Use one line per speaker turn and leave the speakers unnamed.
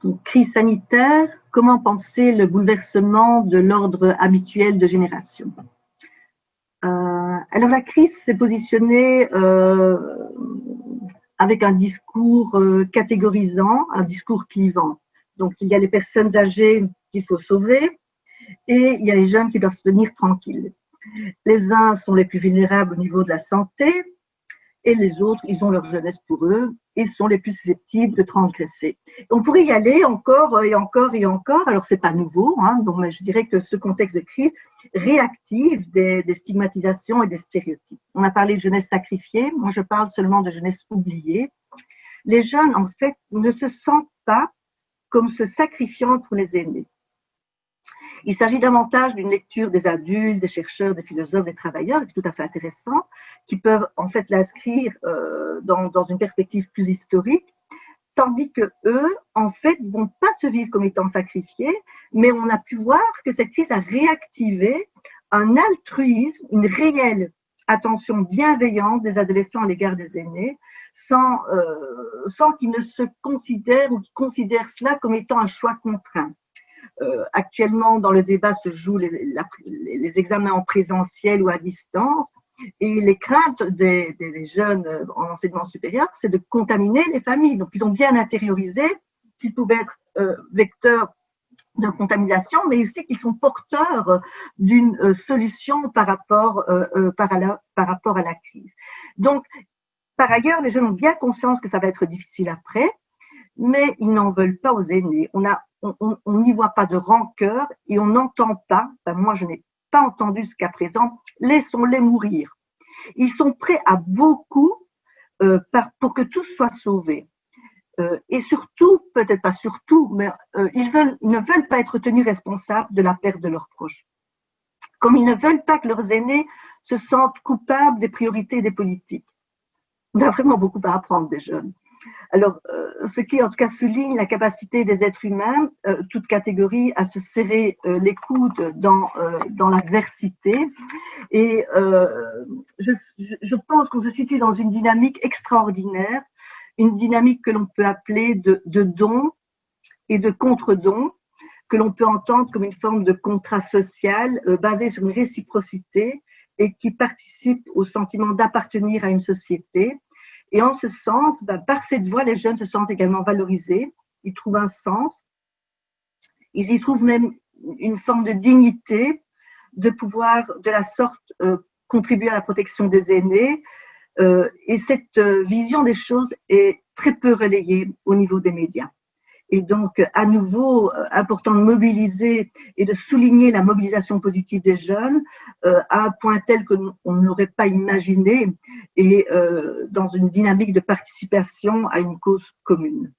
Donc, crise sanitaire, comment penser le bouleversement de l'ordre habituel de génération? Alors la crise s'est positionnée avec un discours catégorisant, un discours clivant. Donc il y a les personnes âgées qu'il faut sauver et il y a les jeunes qui doivent se tenir tranquilles. Les uns sont les plus vulnérables au niveau de la santé et les autres, ils ont leur jeunesse pour eux et sont les plus susceptibles de transgresser. On pourrait y aller encore et encore et encore. Alors, c'est pas nouveau, hein, donc je dirais que ce contexte de crise réactive des stigmatisations et des stéréotypes. On a parlé de jeunesse sacrifiée, moi je parle seulement de jeunesse oubliée. Les jeunes, en fait, ne se sentent pas comme se sacrifiant pour les aînés. Il s'agit davantage d'une lecture des adultes, des chercheurs, des philosophes, des travailleurs, tout à fait intéressant, qui peuvent en fait l'inscrire dans une perspective plus historique, tandis que eux, en fait, vont pas se vivre comme étant sacrifiés, mais on a pu voir que cette crise a réactivé un altruisme, une réelle attention bienveillante des adolescents à l'égard des aînés, sans qu'ils ne se considèrent ou qu'ils considèrent cela comme étant un choix contraint. Actuellement, dans le débat se jouent les examens en présentiel ou à distance. Et les craintes des jeunes en enseignement supérieur, c'est de contaminer les familles. Donc, ils ont bien intériorisé qu'ils pouvaient être vecteurs de contamination, mais aussi qu'ils sont porteurs d'une solution par rapport à la crise. Donc, par ailleurs, les jeunes ont bien conscience que ça va être difficile après, mais ils n'en veulent pas aux aînés. On n'y voit pas de rancœur et on n'entend pas, enfin moi je n'ai pas entendu jusqu'à présent, laissons-les mourir. Ils sont prêts à beaucoup pour que tous soient sauvés. Et surtout, peut-être pas surtout, mais ils ne veulent pas être tenus responsables de la perte de leurs proches. Comme ils ne veulent pas que leurs aînés se sentent coupables des priorités des politiques. On a vraiment beaucoup à apprendre des jeunes. Alors, ce qui en tout cas souligne la capacité des êtres humains, toute catégorie, à se serrer les coudes dans l'adversité. Et je pense qu'on se situe dans une dynamique extraordinaire, une dynamique que l'on peut appeler de don et de contre-don, que l'on peut entendre comme une forme de contrat social basé sur une réciprocité et qui participe au sentiment d'appartenir à une société. Et en ce sens, par cette voie, les jeunes se sentent également valorisés, ils trouvent un sens, ils y trouvent même une forme de dignité de pouvoir, de la sorte, contribuer à la protection des aînés. Et cette vision des choses est très peu relayée au niveau des médias. Et donc, à nouveau, important de mobiliser et de souligner la mobilisation positive des jeunes à un point tel qu'on ne l'aurait pas imaginé et dans une dynamique de participation à une cause commune.